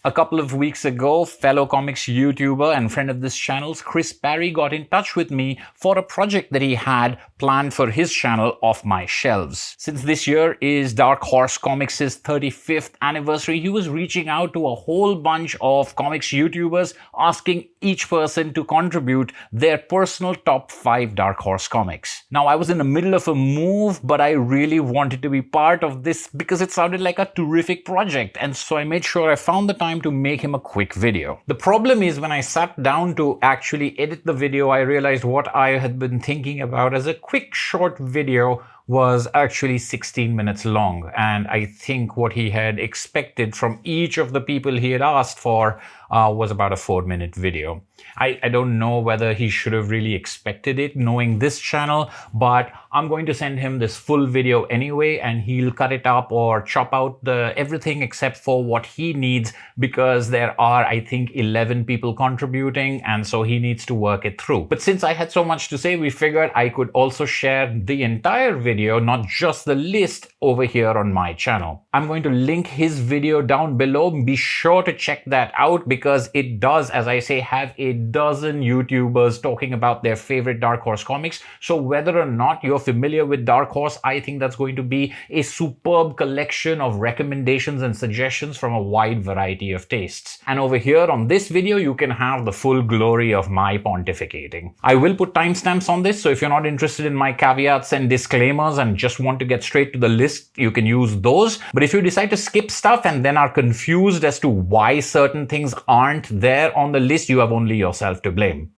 A couple of weeks ago, fellow comics YouTuber and friend of this channel's Chris Barry got in touch with me for a project that he had planned for his channel Off My Shelves. Since this year is Dark Horse Comics' 35th anniversary, he was reaching out to a whole bunch of comics YouTubers, asking each person to contribute their personal top 5 Dark Horse comics. Now, I was in the middle of a move, but I really wanted to be part of this because it sounded like a terrific project, and so I made sure I found the time to make him a quick video. The problem is when I sat down to actually edit the video, I realized what I had been thinking about as a quick short video was actually 16 minutes long, and I think what he had expected from each of the people he had asked for was about a 4-minute video. I don't know whether he should have really expected it knowing this channel, but I'm going to send him this full video anyway, and he'll cut it up or chop out everything except for what he needs, because there are, I think, 11 people contributing, and so he needs to work it through. But since I had so much to say, we figured I could also share the entire video, not just the list, over here on my channel. I'm going to link his video down below. Be sure to check that out because it does, as I say, have a dozen YouTubers talking about their favorite Dark Horse comics. So whether or not you're familiar with Dark Horse, I think that's going to be a superb collection of recommendations and suggestions from a wide variety of tastes. And over here on this video, you can have the full glory of my pontificating. I will put timestamps on this, so if you're not interested in my caveats and disclaimers and just want to get straight to the list, you can use those. But if you decide to skip stuff and then are confused as to why certain things aren't there on the list, you have only yourself to blame.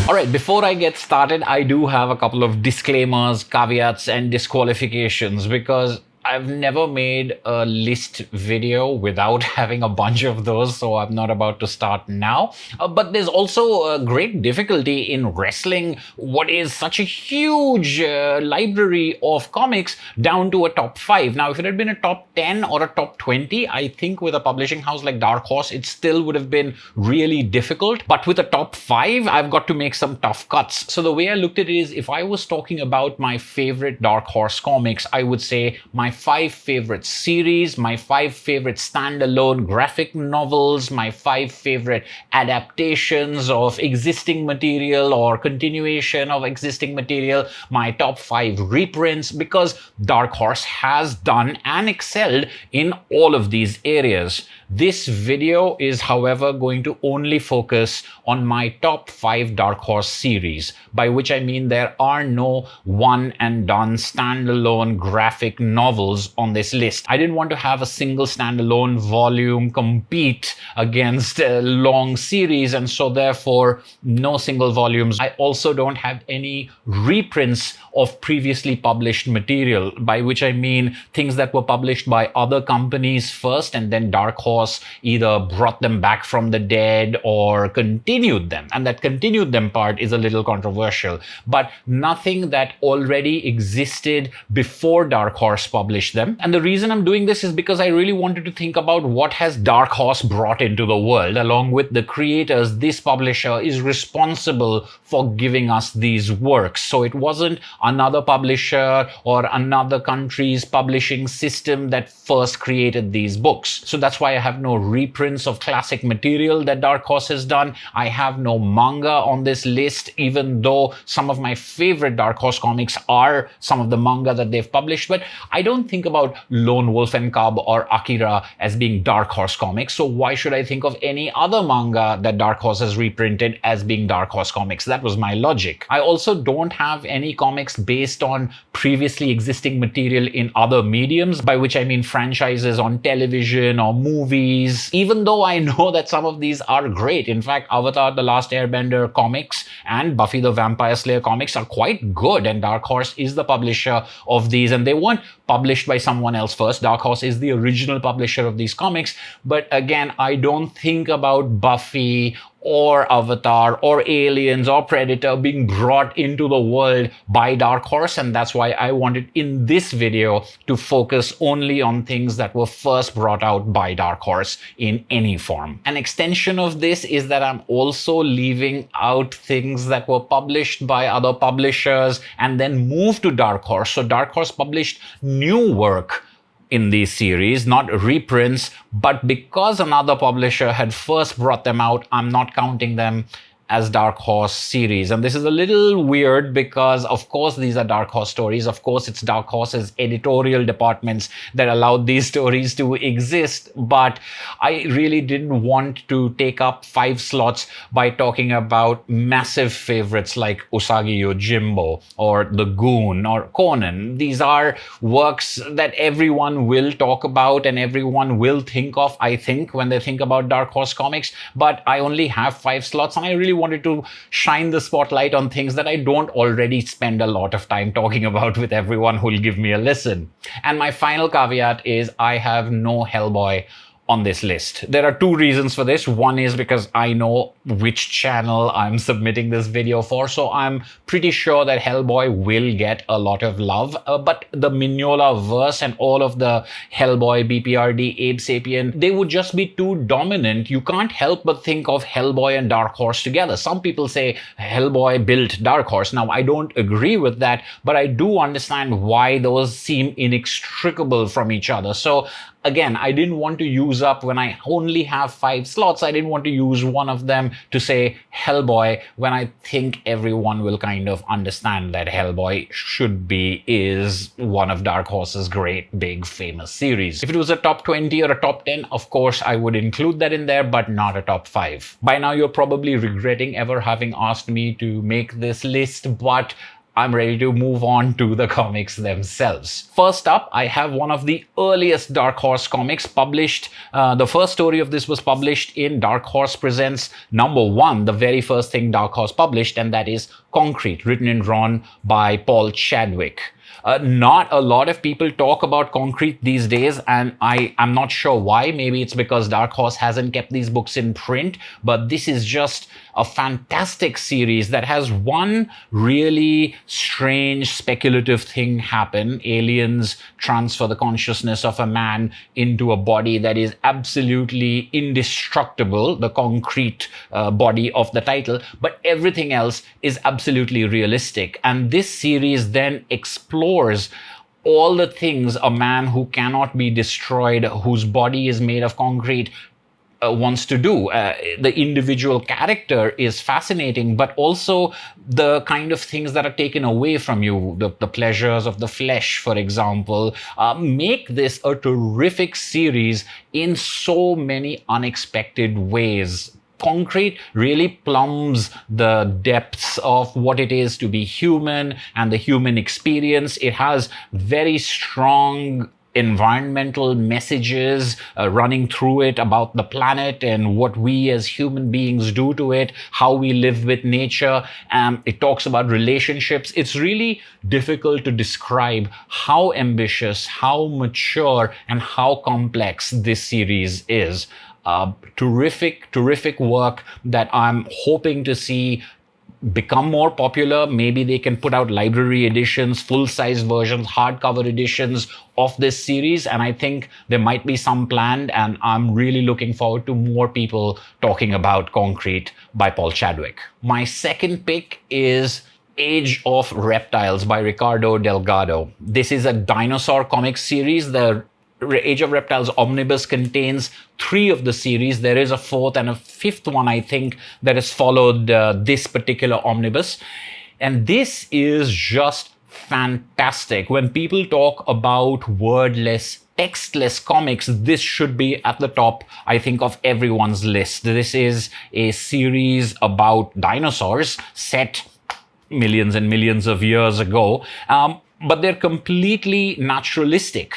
Alright, before I get started, I do have a couple of disclaimers, caveats, and disqualifications, because I've never made a list video without having a bunch of those, so I'm not about to start now. But there's also a great difficulty in wrestling what is such a huge library of comics down to a top 5. Now, if it had been a top 10 or a top 20, I think with a publishing house like Dark Horse, it still would have been really difficult. But with a top 5, I've got to make some tough cuts. So the way I looked at it is, if I was talking about my favorite Dark Horse comics, I would say my 5 favorite series, my 5 favorite standalone graphic novels, my 5 favorite adaptations of existing material or continuation of existing material, my top 5 reprints, because Dark Horse has done and excelled in all of these areas. This video is, however, going to only focus on my top 5 Dark Horse series, by which I mean there are no one and done standalone graphic novels on this list. I didn't want to have a single standalone volume compete against a long series, and so therefore no single volumes. I also don't have any reprints of previously published material, by which I mean things that were published by other companies first and then Dark Horse either brought them back from the dead or continued them. And that continued them part is a little controversial, but nothing that already existed before Dark Horse published them. And the reason I'm doing this is because I really wanted to think about what has Dark Horse brought into the world. Along with the creators, this publisher is responsible for giving us these works. So it wasn't another publisher or another country's publishing system that first created these books. So that's why I have no reprints of classic material that Dark Horse has done. I have no manga on this list, even though some of my favorite Dark Horse comics are some of the manga that they've published. But I don't think about Lone Wolf and Cub or Akira as being Dark Horse comics. So why should I think of any other manga that Dark Horse has reprinted as being Dark Horse comics? That was my logic. I also don't have any comics based on previously existing material in other mediums, by which I mean franchises on television or movies, even though I know that some of these are great. In fact, Avatar: The Last Airbender comics and Buffy the Vampire Slayer comics are quite good, and Dark Horse is the publisher of these, and they weren't published by someone else first. Dark Horse is the original publisher of these comics. But again, I don't think about Buffy or Avatar or Aliens or Predator being brought into the world by Dark Horse, and that's why I wanted in this video to focus only on things that were first brought out by Dark Horse in any form. An extension of this is that I'm also leaving out things that were published by other publishers and then moved to Dark Horse. So Dark Horse published new work in these series, not reprints, but because another publisher had first brought them out, I'm not counting them as Dark Horse series. And this is a little weird because, of course, these are Dark Horse stories. Of course, it's Dark Horse's editorial departments that allowed these stories to exist. But I really didn't want to take up 5 slots by talking about massive favorites like Usagi Yojimbo or The Goon or Conan. These are works that everyone will talk about and everyone will think of, I think, when they think about Dark Horse comics. But I only have 5 slots, and I really wanted to shine the spotlight on things that I don't already spend a lot of time talking about with everyone who'll give me a listen. And my final caveat is I have no Hellboy on this list. There are 2 reasons for this. One is because I know which channel I'm submitting this video for, so I'm pretty sure that Hellboy will get a lot of love. But the Mignola verse and all of the Hellboy, BPRD, Abe Sapien, they would just be too dominant. You can't help but think of Hellboy and Dark Horse together. Some people say Hellboy built Dark Horse. Now, I don't agree with that, but I do understand why those seem inextricable from each other. So again, I didn't want to use up, when I only have 5 slots, I didn't want to use one of them to say Hellboy when I think everyone will kind of understand that Hellboy is one of Dark Horse's great, big, famous series. If it was a top 20 or a top 10, of course, I would include that in there, but not a top 5. By now, you're probably regretting ever having asked me to make this list, but I'm ready to move on to the comics themselves. First up, I have one of the earliest Dark Horse comics published. The first story of this was published in Dark Horse Presents #1, the very first thing Dark Horse published, and that is Concrete, written and drawn by Paul Chadwick. Not a lot of people talk about Concrete these days, and I'm not sure why. Maybe it's because Dark Horse hasn't kept these books in print, but this is just a fantastic series that has one really strange speculative thing happen. Aliens transfer the consciousness of a man into a body that is absolutely indestructible, the concrete body of the title, but everything else is absolutely realistic. And this series then explores all the things a man who cannot be destroyed, whose body is made of concrete, wants to do. The individual character is fascinating, but also the kind of things that are taken away from you, the pleasures of the flesh, for example, make this a terrific series in so many unexpected ways. Concrete really plumbs the depths of what it is to be human and the human experience. It has very strong environmental messages running through it about the planet and what we as human beings do to it, how we live with nature. It talks about relationships. It's really difficult to describe how ambitious, how mature, and how complex this series is. Terrific work that I'm hoping to see become more popular. Maybe they can put out library editions, full-size versions, hardcover editions of this series, and I think there might be some planned, and I'm really looking forward to more people talking about Concrete by Paul Chadwick. My second pick is Age of Reptiles by Ricardo Delgado. This is a dinosaur comic series. The Age of Reptiles omnibus contains 3 of the series. There is a 4th and a 5th one, I think, that has followed this particular omnibus. And this is just fantastic. When people talk about wordless, textless comics, this should be at the top, I think, of everyone's list. This is a series about dinosaurs set millions and millions of years ago. But they're completely naturalistic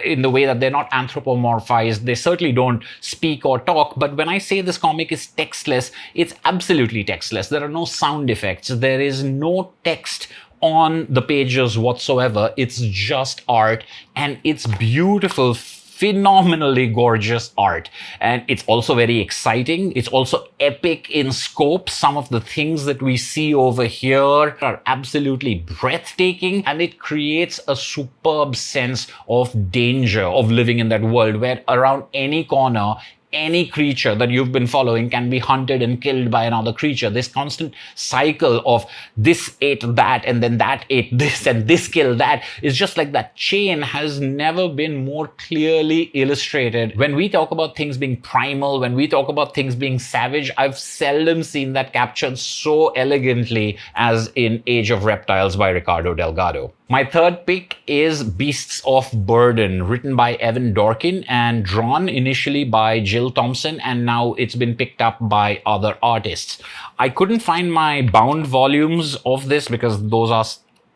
in the way that they're not anthropomorphized. They certainly don't speak or talk. But when I say this comic is textless, it's absolutely textless. There are no sound effects. There is no text on the pages whatsoever. It's just art, and it's beautiful phenomenally gorgeous art. And it's also very exciting. It's also epic in scope. Some of the things that we see over here are absolutely breathtaking, and it creates a superb sense of danger of living in that world where around any corner, any creature that you've been following can be hunted and killed by another creature. This constant cycle of this ate that and then that ate this and this killed that is just like that chain has never been more clearly illustrated. When we talk about things being primal, when we talk about things being savage, I've seldom seen that captured so elegantly as in Age of Reptiles by Ricardo Delgado. My third pick is Beasts of Burden, written by Evan Dorkin and drawn initially by Jill Thompson, and now it's been picked up by other artists. I couldn't find my bound volumes of this because those are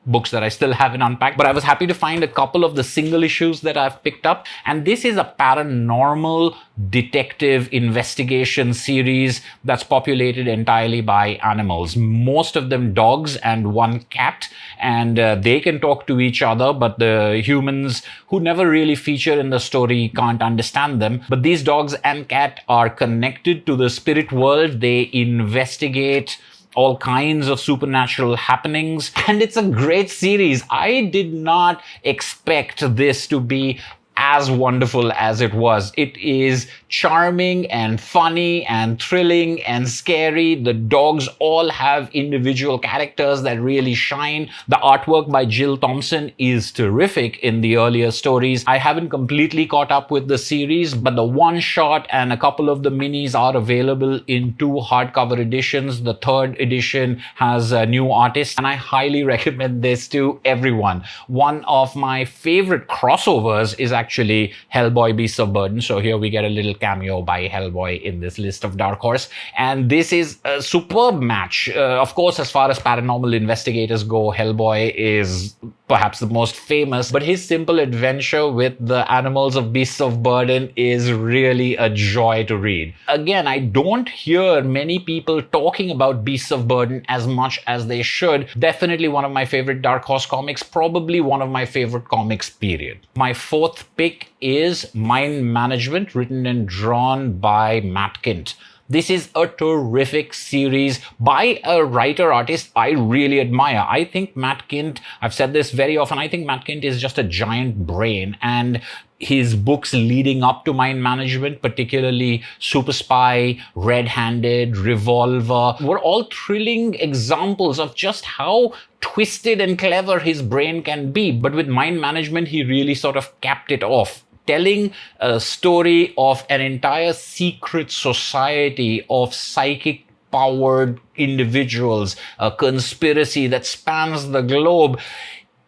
books that I still haven't unpacked, but I was happy to find a couple of the single issues that I've picked up. And this is a paranormal detective investigation series that's populated entirely by animals, most of them dogs and one cat, and they can talk to each other, but the humans who never really feature in the story can't understand them. But these dogs and cat are connected to the spirit world. They investigate all kinds of supernatural happenings, and it's a great series. I did not expect this to be as wonderful as it was. It is charming and funny and thrilling and scary. The dogs all have individual characters that really shine. The artwork by Jill Thompson is terrific in the earlier stories. I haven't completely caught up with the series, but the one shot and a couple of the minis are available in 2 hardcover editions. The 3rd edition has new artists, and I highly recommend this to everyone. One of my favorite crossovers is actually Hellboy Beasts of Burden. So here we get a little cameo by Hellboy in this list of Dark Horse. And this is a superb match. Of course, as far as paranormal investigators go, Hellboy is perhaps the most famous, but his simple adventure with the animals of Beasts of Burden is really a joy to read. Again, I don't hear many people talking about Beasts of Burden as much as they should. Definitely one of my favorite Dark Horse comics, probably one of my favorite comics, period. My 4th pick is Mind Management, written and drawn by Matt Kindt. This is a terrific series by a writer-artist I really admire. I think Matt Kindt, I've said this very often, I think Matt Kindt is just a giant brain, and his books leading up to Mind Management, particularly Super Spy, Red-Handed, Revolver, were all thrilling examples of just how twisted and clever his brain can be. But with Mind Management, he really sort of capped it off, telling a story of an entire secret society of psychic powered individuals, a conspiracy that spans the globe.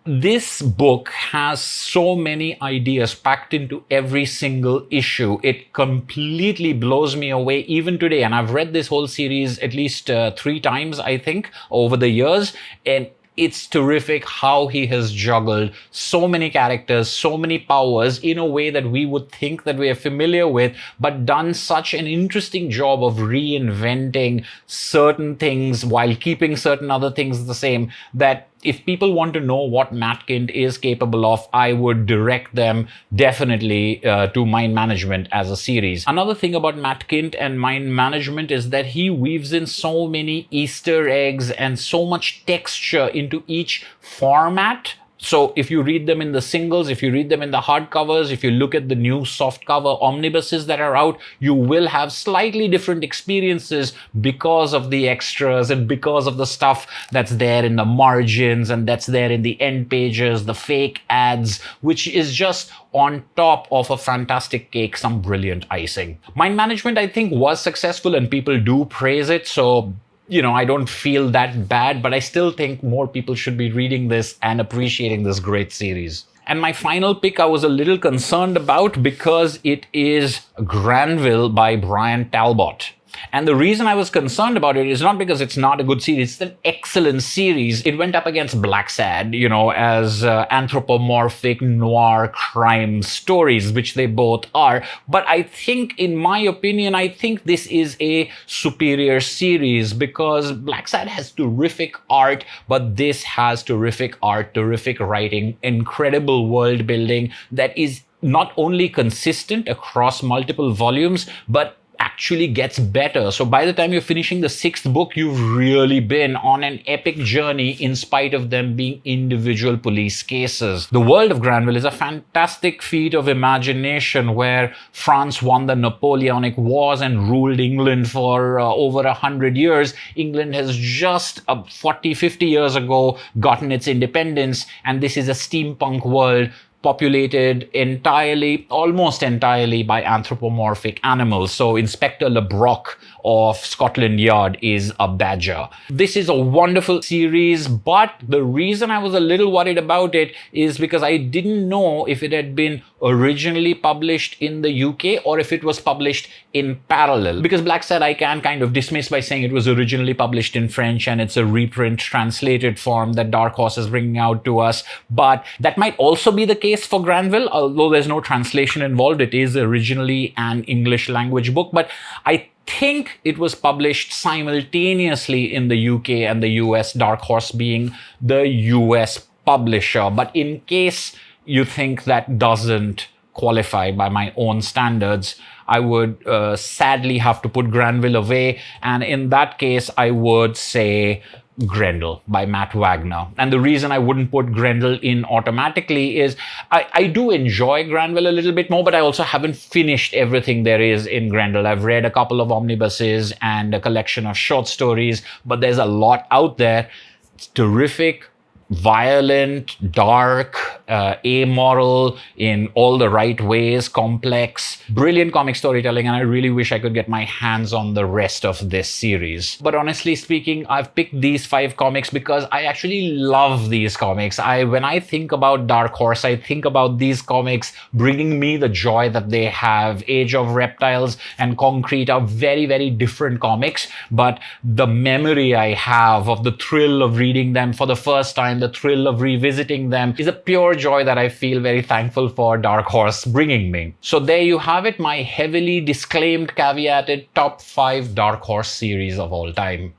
This book has so many ideas packed into every single issue. It completely blows me away even today. And I've read this whole series at least 3 times, I think, over the years. And it's terrific how he has juggled so many characters, so many powers in a way that we would think that we are familiar with, but done such an interesting job of reinventing certain things while keeping certain other things the same, that if people want to know what Matt Kindt is capable of, I would direct them definitely to Mind Management as a series. Another thing about Matt Kindt and Mind Management is that he weaves in so many Easter eggs and so much texture into each format. So if you read them in the singles, if you read them in the hardcovers, if you look at the new softcover omnibuses that are out, you will have slightly different experiences because of the extras and because of the stuff that's there in the margins and that's there in the end pages, the fake ads, which is just on top of a fantastic cake, some brilliant icing. Mind Management, I think, was successful and people do praise it. So I don't feel that bad, but I still think more people should be reading this and appreciating this great series. And my final pick I was a little concerned about because it is Granville by Brian Talbot. And the reason I was concerned about it is not because it's not a good series, it's an excellent series. It went up against Black Sad, as anthropomorphic noir crime stories, which they both are. But I think, in my opinion, I think this is a superior series because Black Sad has terrific art, but this has terrific art, terrific writing, incredible world building that is not only consistent across multiple volumes, but actually gets better. So by the time you're finishing the 6th book, you've really been on an epic journey in spite of them being individual police cases. The world of Granville is a fantastic feat of imagination where France won the Napoleonic Wars and ruled England for over 100 years. England has just 40, 50 years ago gotten its independence, and this is a steampunk world populated entirely, almost entirely by anthropomorphic animals. So Inspector LeBrock of Scotland Yard is a badger. This is a wonderful series, but the reason I was a little worried about it is because I didn't know if it had been originally published in the UK or if it was published in parallel. Because Black said I can kind of dismiss by saying it was originally published in French and it's a reprint translated form that Dark Horse is bringing out to us. But that might also be the case for Granville, although there's no translation involved. It is originally an English language book, but I think it was published simultaneously in the UK and the US, Dark Horse being the US publisher. But in case you think that doesn't qualify by my own standards, I would sadly have to put Granville away. And in that case, I would say Grendel by Matt Wagner. And the reason I wouldn't put Grendel in automatically is I do enjoy Granville a little bit more, but I also haven't finished everything there is in Grendel. I've read a couple of omnibuses and a collection of short stories, but there's a lot out there. It's terrific, violent, dark, amoral in all the right ways, complex, brilliant comic storytelling, and I really wish I could get my hands on the rest of this series. But honestly speaking, I've picked these 5 comics because I actually love these comics. When I think about Dark Horse, I think about these comics bringing me the joy that they have. Age of Reptiles and Concrete are very, very different comics, but the memory I have of the thrill of reading them for the first time, the thrill of revisiting them, is a pure joy that I feel very thankful for Dark Horse bringing me. So there you have it, my heavily disclaimed, caveated top 5 Dark Horse series of all time.